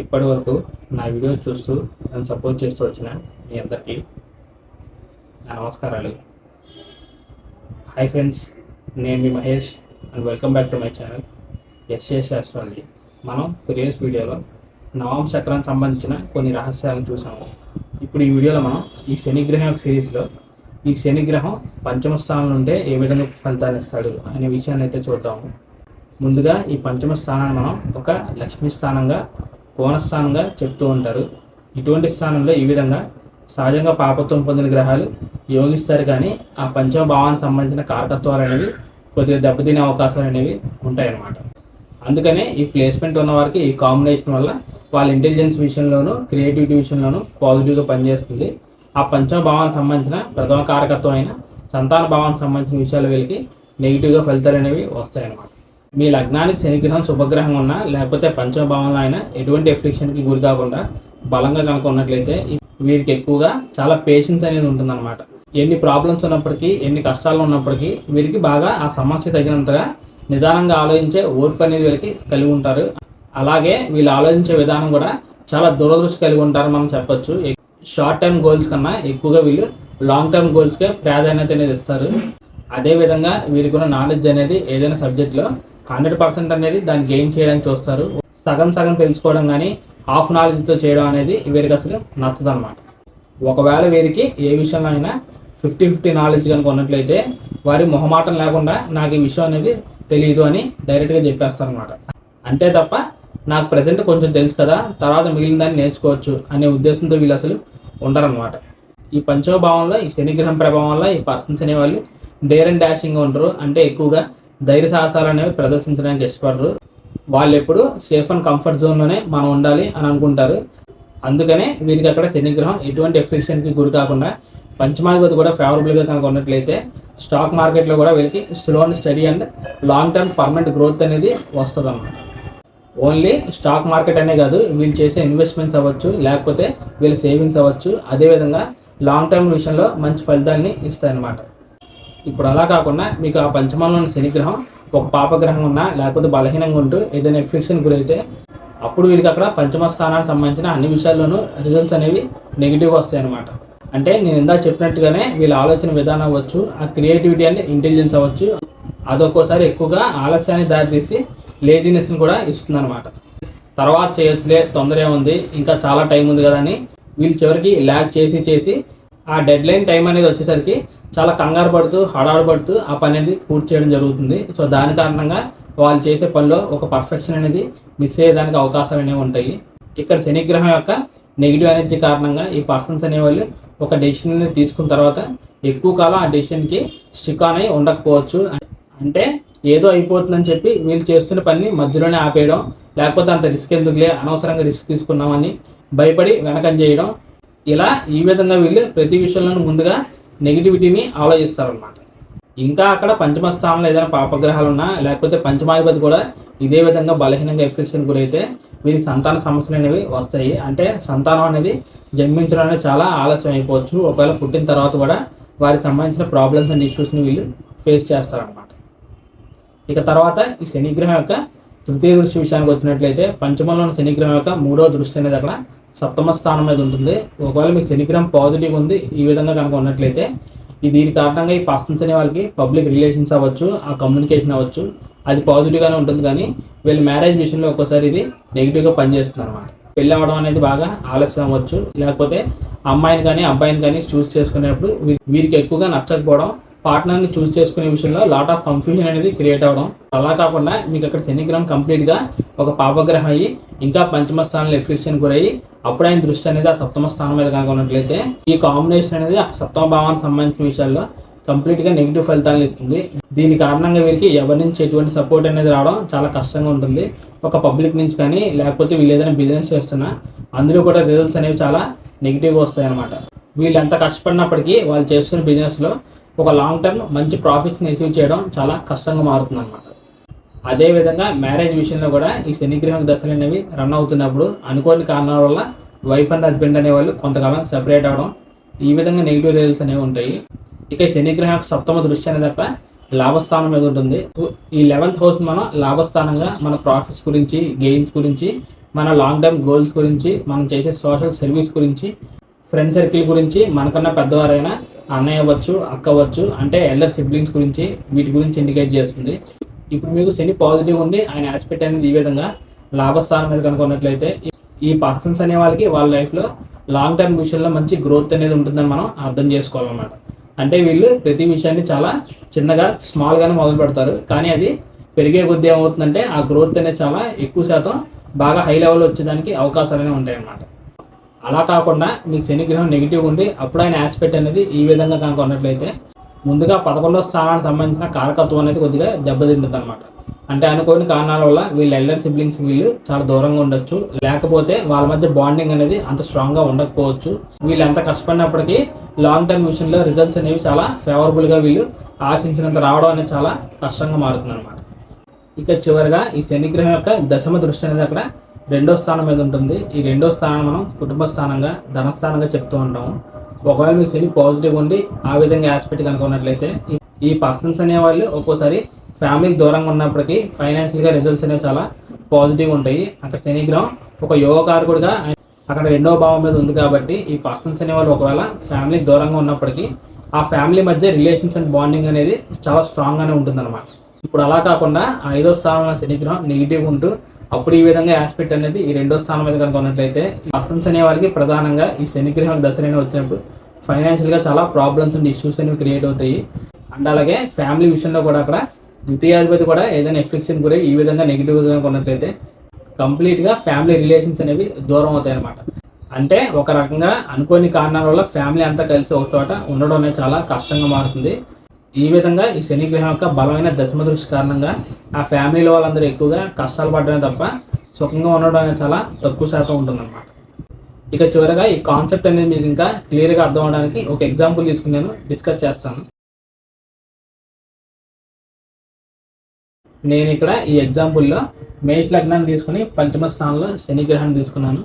ఇప్పటి వరకు నా వీడియో చూస్తూ నన్ను సపోర్ట్ చేస్తూ వచ్చిన మీ అందరికీ నా నమస్కారాలు. హాయ్ ఫ్రెండ్స్, నేను మీ Mahesh and welcome back to my channel SS astrology. మనం ప్రీవియస్ వీడియోలో నవమ చక్రానికి సంబంధించిన కొన్ని రహస్యాలను చూసాము. ఇప్పుడు ఈ వీడియోలో మనం ఈ శనిగ్రహం సిరీస్లో ఈ శనిగ్రహం పంచమ స్థానంలో ఉంటే ఏ విధంగా ఫలితాన్ని ఇస్తాడు అనే విషయాన్ని అయితే చూద్దాము. ముందుగా ఈ పంచమ స్థానాన్ని మనం ఒక లక్ష్మీ స్థానంగా, కోణస్థానంగా చెప్తూ ఉంటారు. ఇటువంటి స్థానంలో ఈ విధంగా సహజంగా పాపత్వం పొందిన గ్రహాలు యోగిస్తారు, కానీ ఆ పంచమ భావానికి సంబంధించిన కారకత్వాలు అనేవి కొద్దిగా దెబ్బతినే అవకాశాలు అనేవి ఉంటాయన్నమాట. అందుకనే ఈ ప్లేస్మెంట్ ఉన్న వారికి ఈ కాంబినేషన్ వల్ల వాళ్ళ ఇంటెలిజెన్స్ విషయంలోనూ, క్రియేటివిటీ విషయంలోనూ పాజిటివ్గా పనిచేస్తుంది. ఆ పంచమ భావానికి సంబంధించిన ప్రథమ కారకత్వం అయిన సంతాన భావానికి సంబంధించిన విషయాలు వీళ్ళకి నెగిటివ్గా ఫలితాలు అనేవి వస్తాయన్నమాట. మీ లగ్నానికి శనిగ్రహం శుభగ్రహం ఉన్నా లేకపోతే పంచమ భావంలో అయినా ఎటువంటి ఎఫ్లిక్షన్కి గురి కాకుండా బలంగా కనుక ఉన్నట్లయితే వీరికి ఎక్కువగా చాలా పేషెన్స్ అనేది ఉంటుందన్నమాట. ఎన్ని ప్రాబ్లమ్స్ ఉన్నప్పటికీ, ఎన్ని కష్టాలు ఉన్నప్పటికీ వీరికి బాగా ఆ సమస్య తగినంతగా నిదానంగా ఆలోచించే ఓర్పు అనేది వీళ్ళకి కలిగి ఉంటారు. అలాగే వీళ్ళు ఆలోచించే విధానం కూడా చాలా దూరదృష్టి కలిగి ఉంటారు మనం చెప్పొచ్చు. షార్ట్ టర్మ్ గోల్స్ కన్నా ఎక్కువగా వీళ్ళు లాంగ్ టర్మ్ గోల్స్కే ప్రాధాన్యత అనేది ఇస్తారు. అదేవిధంగా వీరికి ఉన్న నాలెడ్జ్ అనేది ఏదైనా సబ్జెక్ట్లో 100% అనేది దాన్ని గెయిన్ చేయడానికి చూస్తారు. సగం తెలుసుకోవడం కానీ హాఫ్ నాలెడ్జ్తో చేయడం అనేది వీరికి అసలు నచ్చదు అనమాట. ఒకవేళ వీరికి ఏ విషయంలో అయినా 50-50 నాలెడ్జ్ కనుక ఉన్నట్లయితే వారి మొహమాటం లేకుండా నాకు ఈ విషయం అనేది తెలియదు అని డైరెక్ట్గా చెప్పేస్తారనమాట. అంతే తప్ప నాకు ప్రజెంట్ కొంచెం తెలుసు కదా, తర్వాత మిగిలిన దాన్ని నేర్చుకోవచ్చు అనే ఉద్దేశంతో వీళ్ళు అసలు ఉండరనమాట. ఈ పంచమ భావంలో ఈ శనిగ్రహం ప్రభావం వల్ల ఈ పర్సన్స్ అనేవాళ్ళు డేర్ అండ్ డాషింగ్ ఉంటారు. అంటే ఎక్కువగా ధైర్య సాహసాలు అనేవి ప్రదర్శించడానికి ఇష్టపడరు. వాళ్ళు ఎప్పుడు సేఫ్ అండ్ కంఫర్ట్ జోన్లోనే మనం ఉండాలి అని అనుకుంటారు. అందుకనే వీరికి అక్కడ శనిగ్రహం ఎటువంటి ఎఫిషియన్కి గురి కాకుండా పంచమాధిపతి కూడా ఫేవరబుల్గా కనుక ఉన్నట్లయితే స్టాక్ మార్కెట్లో కూడా వీళ్ళకి slow and study and long term permanent growth అనేది వస్తుంది అన్నమాట. ఓన్లీ స్టాక్ మార్కెట్ అనే కాదు, వీళ్ళు చేసే ఇన్వెస్ట్మెంట్స్ అవ్వచ్చు, లేకపోతే వీళ్ళ సేవింగ్స్ అవ్వచ్చు, అదేవిధంగా లాంగ్ టర్మ్ విషయంలో మంచి ఫలితాన్ని ఇస్తాయన్నమాట. ఇప్పుడు అలా కాకుండా మీకు ఆ పంచమంలోని శనిగ్రహం ఒక పాపగ్రహం ఉన్నా లేకపోతే బలహీనంగా ఉంటూ ఏదైనా ఎఫెక్షన్ గురైతే అప్పుడు వీరికి అక్కడ పంచమ స్థానానికి సంబంధించిన అన్ని విషయాల్లోనూ రిజల్ట్స్ అనేవి నెగిటివ్గా వస్తాయి అన్నమాట. అంటే నేను ఇందాక చెప్పినట్టుగానే వీళ్ళ ఆలోచన విధానం అవ్వచ్చు, ఆ క్రియేటివిటీ అండ్ ఇంటెలిజెన్స్ అవ్వచ్చు, అదొక్కోసారి ఎక్కువగా ఆలస్యాన్ని దారితీసి లేజినెస్ని కూడా ఇస్తుంది అనమాట. తర్వాత చేయొచ్చులే, తొందర ఏముంది, ఇంకా చాలా టైం ఉంది కదా అని వీళ్ళు చివరికి ల్యాగ్ చేసి ఆ డెడ్ లైన్ టైం అనేది వచ్చేసరికి చాలా కంగారు పడుతూ, హడావుడి ఆ పని అనేది పూర్తి చేయడం జరుగుతుంది. సో దాని కారణంగా వాళ్ళు చేసే పనిలో ఒక పర్ఫెక్షన్ అనేది మిస్ అయ్యేదానికి అవకాశాలు అనేవి ఉంటాయి. ఇక్కడ శనిగ్రహం యొక్క నెగిటివ్ ఎనర్జీ కారణంగా ఈ పర్సన్స్ అనేవాళ్ళు ఒక డెసిషన్ అనేది తీసుకున్న తర్వాత ఎక్కువ కాలం ఆ డెసిషన్కి స్టిక్ ఆన్ అయి ఉండకపోవచ్చు. అంటే ఏదో అయిపోతుందని చెప్పి వీళ్ళు చేస్తున్న పని మధ్యలోనే ఆపేయడం, లేకపోతే అంత రిస్క్ ఎందుకులే, అనవసరంగా రిస్క్ తీసుకున్నామని భయపడి వెనకం చేయడం, ఇలా ఈ విధంగా వీళ్ళు ప్రతి విషయంలోనూ ముందుగా నెగిటివిటీని ఆలోచిస్తారనమాట. ఇంకా అక్కడ పంచమ స్థానంలో ఏదైనా పాపగ్రహాలు ఉన్నా లేకపోతే పంచమాధిపతి కూడా ఇదే విధంగా బలహీనంగా ఎఫెక్షన్ గురైతే వీరికి సంతాన సమస్యలు అనేవి వస్తాయి. అంటే సంతానం అనేది జన్మించడం అనేది చాలా ఆలస్యం అయిపోవచ్చు. ఒకవేళ పుట్టిన తర్వాత కూడా వారికి సంబంధించిన ప్రాబ్లమ్స్ అండ్ ఇష్యూస్ని వీళ్ళు ఫేస్ చేస్తారనమాట. ఇక తర్వాత ఈ శనిగ్రహం యొక్క తృతీయ దృష్టి విషయానికి వచ్చినట్లయితే పంచమంలోని శనిగ్రహం యొక్క మూడవ దృష్టి అనేది అక్కడ సప్తమ స్థానం మీద ఉంటుంది. ఒకవేళ మీకు శనిగ్రహం పాజిటివ్ ఉంది ఈ విధంగా కనుక ఉన్నట్లయితే దీని కారణంగా ఈ పర్సన్స్ అనే వాళ్ళకి పబ్లిక్ రిలేషన్స్ అవ్వచ్చు, ఆ కమ్యూనికేషన్ అవ్వచ్చు, అది పాజిటివ్గానే ఉంటుంది. కానీ వీళ్ళ మ్యారేజ్ విషయంలో ఒక్కోసారి ఇది నెగిటివ్గా పనిచేస్తుంది అనమాట. పెళ్ళి అవ్వడం అనేది బాగా ఆలస్యం అవ్వచ్చు, లేకపోతే అమ్మాయిని కానీ అబ్బాయిని కానీ చూస్ చేసుకునేప్పుడు వీరికి ఎక్కువగా నచ్చకపోవడం, పార్ట్నర్ని చూస్ చేసుకునే విషయంలో లాట్ ఆఫ్ కన్ఫ్యూజన్ అనేది క్రియేట్ అవ్వడం. అలా కాకుండా మీకు అక్కడ శనిగ్రహం కంప్లీట్గా ఒక పాపగ్రహం అయ్యి ఇంకా పంచమ స్థానంలో ఎఫెక్షన్ గురయ్యి అప్పుడు ఆయన దృష్టి అనేది ఆ సప్తమ స్థానం మీద కనుక ఉన్నట్లయితే ఈ కాంబినేషన్ అనేది ఆ సప్తమ భావానికి సంబంధించిన విషయాల్లో కంప్లీట్గా నెగిటివ్ ఫలితాలను ఇస్తుంది. దీని కారణంగా వీరికి ఎవరి నుంచి ఎటువంటి సపోర్ట్ అనేది రావడం చాలా కష్టంగా ఉంటుంది. ఒక పబ్లిక్ నుంచి కానీ లేకపోతే వీళ్ళు ఏదైనా బిజినెస్ చేస్తున్నా అందులో కూడా రిజల్ట్స్ అనేవి చాలా నెగిటివ్గా వస్తాయి అన్నమాట. వీళ్ళు ఎంత కష్టపడినప్పటికీ వాళ్ళు చేస్తున్న బిజినెస్లో ఒక లాంగ్ టర్మ్ మంచి ప్రాఫిట్స్ని అచీవ్ చేయడం చాలా కష్టంగా మారుతుంది అన్నమాట. అదేవిధంగా మ్యారేజ్ విషయంలో కూడా ఈ శనిగ్రహం దశలు అనేవి రన్ అవుతున్నప్పుడు అనుకోని కారణాల వల్ల వైఫ్ అండ్ హస్బెండ్ అనేవాళ్ళు కొంతకాలం సెపరేట్ అవ్వడం, ఈ విధంగా నెగిటివ్ రిజల్ట్స్ అనేవి ఉంటాయి. ఇక ఈ శనిగ్రహం యొక్క సప్తమ దృష్టి అనేది తప్ప లాభస్థానం మీద ఉంటుంది. ఈ 11th హౌస్ మనం లాభస్థానంగా మన ప్రాఫిట్స్ గురించి, గెయిన్స్ గురించి మన లాంగ్ టర్మ్ గోల్స్ గురించి, మనం చేసే సోషల్ సర్వీస్ గురించి, ఫ్రెండ్ సర్కిల్ గురించి, మనకన్నా పెద్దవారైనా అన్నయ్య అవ్వచ్చు, అక్క అవ్వచ్చు, అంటే ఎల్డర్ సిబ్లింగ్స్ గురించి, వీటి గురించి ఇండికేట్ చేస్తుంది. ఇప్పుడు మీకు శని పాజిటివ్ ఉండి ఆయన ఆస్పెక్ట్ అనేది ఈ విధంగా లాభస్థానం మీద కనుకున్నట్లయితే ఈ పర్సన్స్ అనే వాళ్ళకి వాళ్ళ లైఫ్లో లాంగ్ టర్మ్ విషయంలో మంచి గ్రోత్ అనేది ఉంటుందని మనం అర్థం చేసుకోవాలన్నమాట. అంటే వీళ్ళు ప్రతి విషయాన్ని చాలా చిన్నగా స్మాల్గానే మొదలు పెడతారు, కానీ అది పెరిగే కొద్దీ ఏమవుతుందంటే ఆ గ్రోత్ అనేది చాలా ఎక్కువ శాతం బాగా హై లెవెల్ వచ్చేదానికి అవకాశాలు అనేవి ఉంటాయి అన్నమాట. అలా కాకుండా మీకు శని గ్రహం నెగిటివ్ ఉండి అప్పుడు ఆయన ఆస్పెక్ట్ అనేది ఈ విధంగా కనుక ఉన్నట్లయితే ముందుగా 11వ స్థానానికి సంబంధించిన కారకత్వం అనేది కొద్దిగా దెబ్బతింటుంది అనమాట. అంటే అనుకోని కారణాల వల్ల వీళ్ళ ఎల్డర్ సిబ్లింగ్స్ వీళ్ళు చాలా దూరంగా ఉండొచ్చు, లేకపోతే వాళ్ళ మధ్య బాండింగ్ అనేది అంత స్ట్రాంగ్గా ఉండకపోవచ్చు. వీళ్ళు ఎంత కష్టపడినప్పటికీ లాంగ్ టర్మ్ విషయంలో రిజల్ట్స్ అనేవి చాలా ఫేవరబుల్గా వీళ్ళు ఆశించినంత రావడం అనేది చాలా కష్టంగా మారుతుంది అనమాట. ఇక చివరిగా ఈ శనిగ్రహం యొక్క దశమ దృష్టి అనేది అక్కడ 2వ స్థానం మీద ఉంటుంది. ఈ 2వ స్థానం మనం కుటుంబ స్థానంగా, ధనస్థానంగా చెప్తూ ఉంటాము. ఒకవేళ మీకు శని పాజిటివ్ ఉండి ఆ విధంగా ఆస్పెక్ట్ కనుక ఉన్నట్లయితే ఈ పర్సన్స్ అనేవాళ్ళు ఒక్కోసారి ఫ్యామిలీకి దూరంగా ఉన్నప్పటికీ ఫైనాన్షియల్గా రిజల్ట్స్ అనేవి చాలా పాజిటివ్ ఉంటాయి. అక్కడ శనిగ్రహం ఒక యోగకారకుడిగా అక్కడ 2వ భావం మీద ఉంది కాబట్టి ఈ పర్సన్స్ అనేవాళ్ళు ఒకవేళ ఫ్యామిలీకి దూరంగా ఉన్నప్పటికీ ఆ ఫ్యామిలీ మధ్య రిలేషన్స్ అండ్ బాండింగ్ అనేది చాలా స్ట్రాంగ్గానే ఉంటుందన్నమాట. ఇప్పుడు అలా కాకుండా 5వ స్థానంలో శనిగ్రహం నెగిటివ్ ఉంటూ అప్పుడు ఈ విధంగా ఆస్పెక్ట్ అనేది ఈ 2వ స్థానం మీద కనుక ఉన్నట్లయితే పర్సన్స్ అనే వాళ్ళకి ప్రధానంగా ఈ శనిగ్రహం దశ వచ్చినప్పుడు ఫైనాన్షియల్గా చాలా ప్రాబ్లమ్స్ అండ్ ఇష్యూస్ అనేవి క్రియేట్ అవుతాయి. అండ్ అలాగే ఫ్యామిలీ విషయంలో కూడా అక్కడ ద్వితీయాధిపతి కూడా ఏదైనా ఎఫెక్షన్ గురై ఈ విధంగా నెగిటివ్గా ఉన్నట్లయితే కంప్లీట్గా ఫ్యామిలీ రిలేషన్స్ అనేవి దూరం అవుతాయి అన్నమాట. అంటే ఒక రకంగా అనుకోని కారణాల వల్ల ఫ్యామిలీ అంతా కలిసి ఒక చోట ఉండడం అనేది చాలా కష్టంగా మారుతుంది. ఈ విధంగా ఈ శనిగ్రహం యొక్క బలమైన దశమ దృష్టి కారణంగా ఆ ఫ్యామిలీలో వాళ్ళందరూ ఎక్కువగా కష్టాలు పడడమే తప్ప సుఖంగా ఉండడం అనేది చాలా తక్కువ శాతం ఉంటుందన్నమాట. ఇక చివరగా ఈ కాన్సెప్ట్ అనేది మీకు ఇంకా క్లియర్గా అర్థం అవడానికి ఒక ఎగ్జాంపుల్ తీసుకుని నేను డిస్కస్ చేస్తాను. నేను ఇక్కడ ఈ ఎగ్జాంపుల్లో మేష లగ్నాన్ని తీసుకుని పంచమ స్థానంలో శనిగ్రహాన్ని తీసుకున్నాను.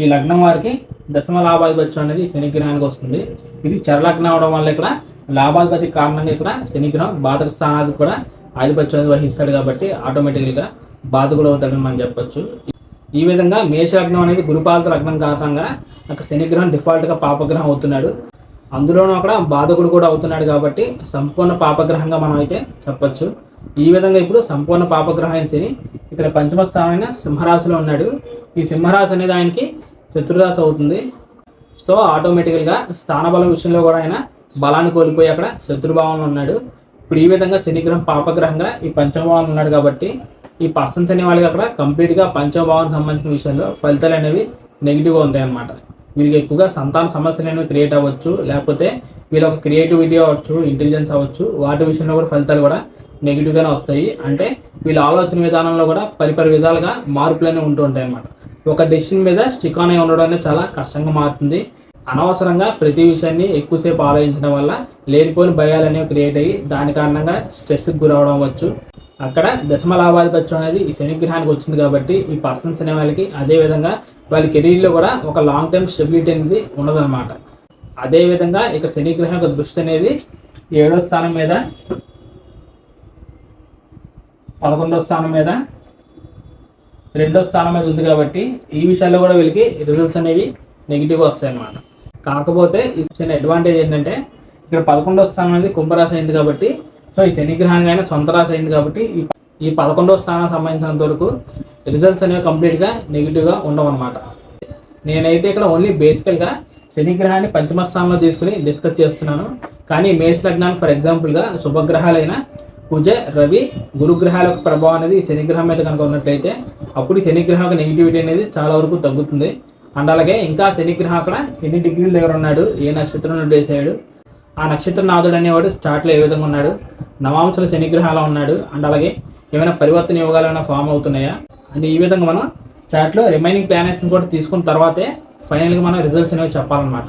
ఈ లగ్నం వారికి దశమ లాభాధిపత్యం అనేది శనిగ్రహానికి వస్తుంది. ఇది చరలగ్నం అవడం వల్ల ఇక్కడ లాభాధిపతి కారణంగా ఇక్కడ శనిగ్రహం బాధక స్థానానికి కూడా ఆధిపత్యం వహిస్తాడు కాబట్టి ఆటోమేటిక్గా బాధకుడు అవుతాడని మనం చెప్పొచ్చు. ఈ విధంగా మేష లగ్నం అనేది గురుపాలత లగ్నం కారణంగా అక్కడ శనిగ్రహం డిఫాల్ట్గా పాపగ్రహం అవుతున్నాడు. అందులోనూ అక్కడ బాధకుడు కూడా అవుతున్నాడు కాబట్టి సంపూర్ణ పాపగ్రహంగా మనం అయితే చెప్పొచ్చు. ఈ విధంగా ఇప్పుడు సంపూర్ణ పాపగ్రహం అయిన శని ఇక్కడ పంచమ స్థానమైన సింహరాశిలో ఉన్నాడు. ఈ సింహరాశి అనేది ఆయనకి శత్రురాశి అవుతుంది. సో ఆటోమేటికల్గా స్థానబలం విషయంలో కూడా ఆయన బలాన్ని కోల్పోయి అక్కడ శత్రుభావంలో ఉన్నాడు. ఇప్పుడు ఈ విధంగా శనిగ్రహం పాపగ్రహంగా ఈ పంచమభావంలో ఉన్నాడు కాబట్టి ఈ పర్సన్స్ అనే వాళ్ళకి అక్కడ కంప్లీట్గా పంచమభావానికి సంబంధించిన విషయంలో ఫలితాలు అనేవి నెగిటివ్గా ఉంటాయి అన్నమాట. వీళ్ళకి ఎక్కువగా సంతాన సమస్యలు అనేవి క్రియేట్ అవ్వచ్చు, లేకపోతే వీళ్ళ ఒక క్రియేటివిటీ అవ్వచ్చు, ఇంటెలిజెన్స్ అవ్వచ్చు, వాటి విషయంలో కూడా ఫలితాలు కూడా నెగిటివ్గానే వస్తాయి. అంటే వీళ్ళ ఆలోచన విధానంలో కూడా పరిపరి విధాలుగా మార్పులనే ఉంటూ ఉంటాయి అన్నమాట. ఒక డెసిషన్ మీద స్టిక్ ఆన్ అయి ఉండడం అనేది చాలా కష్టంగా మారుతుంది. అనవసరంగా ప్రతి విషయాన్ని ఎక్కువసేపు ఆలోచించడం వల్ల లేనిపోని భయాలు అనేవి క్రియేట్ అయ్యి దాని కారణంగా స్ట్రెస్కి గురవడం అవ్వచ్చు. అక్కడ దశమ లాభాధిపత్యం అనేది ఈ శనిగ్రహానికి వచ్చింది కాబట్టి ఈ పర్సన్స్ అనే వాళ్ళకి అదేవిధంగా వాళ్ళ కెరీర్లో కూడా ఒక లాంగ్ టర్మ్ స్టెబిలిటీ అనేది ఉండదన్నమాట. అదేవిధంగా ఇక్కడ శనిగ్రహం యొక్క దృష్టి అనేది 7వ స్థానం మీద, 11వ స్థానం మీద, 2వ స్థానం మీద ఉంది కాబట్టి ఈ విషయాల్లో కూడా వీళ్ళకి రిజల్ట్స్ అనేవి నెగిటివ్గా వస్తాయి అన్నమాట. కాకపోతే ఈ చిన్న అడ్వాంటేజ్ ఏంటంటే ఇక్కడ 11వ స్థానం అనేది కుంభరాశి అయింది కాబట్టి, సో ఈ శనిగ్రహానికి అయినా సొంత రాశి అయింది కాబట్టి ఈ 11వ స్థానానికి సంబంధించినంత వరకు రిజల్ట్స్ అనేవి కంప్లీట్గా నెగిటివ్గా ఉండవు అనమాట. నేనైతే ఇక్కడ ఓన్లీ బేసికల్గా శనిగ్రహాన్ని పంచమ స్థానంలో తీసుకుని డిస్కస్ చేస్తున్నాను. కానీ మేష లగ్నానికి ఫర్ ఎగ్జాంపుల్గా శుభగ్రహాలైన కుజ, రవి, గురుగ్రహాల యొక్క ప్రభావం అనేది శనిగ్రహం మీద కనుక ఉన్నట్లయితే అప్పుడు శనిగ్రహం యొక్క నెగిటివిటీ అనేది చాలా వరకు తగ్గుతుంది. అండ్ అలాగే ఇంకా శనిగ్రహం అక్కడ ఎన్ని డిగ్రీల దగ్గర ఉన్నాడు, ఏ నక్షత్రంలో వేసాడు, ఆ నక్షత్ర నాథుడు అనేవాడు చార్ట్లో ఏ విధంగా ఉన్నాడు, నవాంశల శనిగ్రహం ఎలా ఉన్నాడు, అండ్ అలాగే ఏమైనా పరివర్తన యోగాలు ఏమైనా ఫామ్ అవుతున్నాయా అండ్ ఈ విధంగా మనం చార్ట్లో రిమైనింగ్ ప్లానెట్స్ని కూడా తీసుకున్న తర్వాతే ఫైనల్గా మనం రిజల్ట్స్ అనేవి చెప్పాలన్నమాట.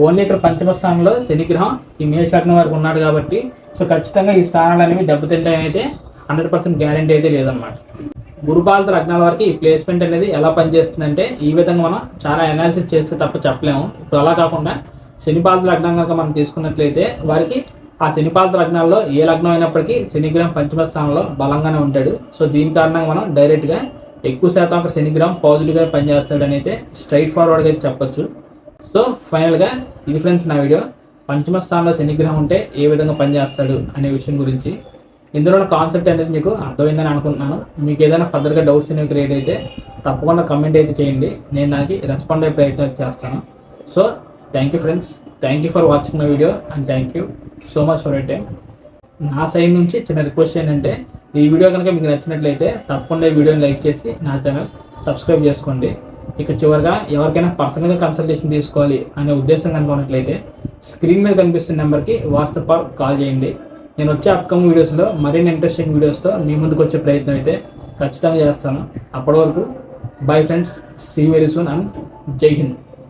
ఓన్లీ ఇక్కడ పంచమ స్థానంలో శనిగ్రహం ఈ మేష లగ్నం వరకు ఉన్నాడు కాబట్టి సో ఖచ్చితంగా ఈ స్థానాలు అనేవి దెబ్బతింటాయని అయితే 100% గ్యారంటీ అయితే లేదన్నమాట. గురుపాలత లగ్నాల వరకు ఈ ప్లేస్మెంట్ అనేది ఎలా పనిచేస్తుందంటే ఈ విధంగా మనం చాలా అనాలిసిస్ చేస్తే తప్ప చెప్పలేము. ఇప్పుడు అలా కాకుండా శనిపాలత లగ్నం కనుక మనం తీసుకున్నట్లయితే వారికి ఆ శనిపాలత లగ్నాల్లో ఏ లగ్నం అయినప్పటికీ శనిగ్రహం పంచమ స్థానంలో బలంగానే ఉంటాడు. సో దీని కారణంగా మనం డైరెక్ట్గా ఎక్కువ శాతం అక్కడ శనిగ్రహం పాజిటివ్గా పనిచేస్తాడని అయితే స్ట్రైట్ ఫార్వర్డ్గా అయితే చెప్పొచ్చు. సో ఫైనల్గా ఇది ఫ్రెండ్స్ నా వీడియో. పంచమ స్థానంలో శనిగ్రహం ఉంటే ఏ విధంగా పనిచేస్తాడు అనే విషయం గురించి. ఇందులో కాన్సెప్ట్ అనేది మీకు అర్థమైందని అనుకుంటున్నాను. మీకు ఏదైనా ఫర్దర్గా డౌట్స్ అనేవి క్రియేట్ అయితే తప్పకుండా కమెంట్ అయితే చేయండి. నేను దానికి రెస్పాండ్ అయ్యే ప్రయత్నం చేస్తాను. So thank you friends, thank you for watching my video and thank you so much for your time. నా సైడ్ నుంచి చిన్న రిక్వెస్ట్ ఏంటంటే, ఈ వీడియో కనుక మీకు నచ్చినట్లయితే తప్పకుండా ఈ వీడియోని లైక్ చేసి నా ఛానల్ సబ్స్క్రైబ్ చేసుకోండి. ఇక చివరిగా ఎవరికైనా పర్సనల్గా కన్సల్టేషన్ తీసుకోవాలి అనే ఉద్దేశం కనుక ఉన్నట్లయితే స్క్రీన్ మీద కనిపిస్తున్న నెంబర్కి వాట్సాప్ కాల్ చేయండి. నేను వచ్చే అప్కమింగ్ వీడియోస్లో మరిన్ని ఇంట్రెస్టింగ్ వీడియోస్తో మీ ముందుకు వచ్చే ప్రయత్నం అయితే ఖచ్చితంగా చేస్తాను. అప్పటి వరకు bye friends, see very soon and జై హింద్.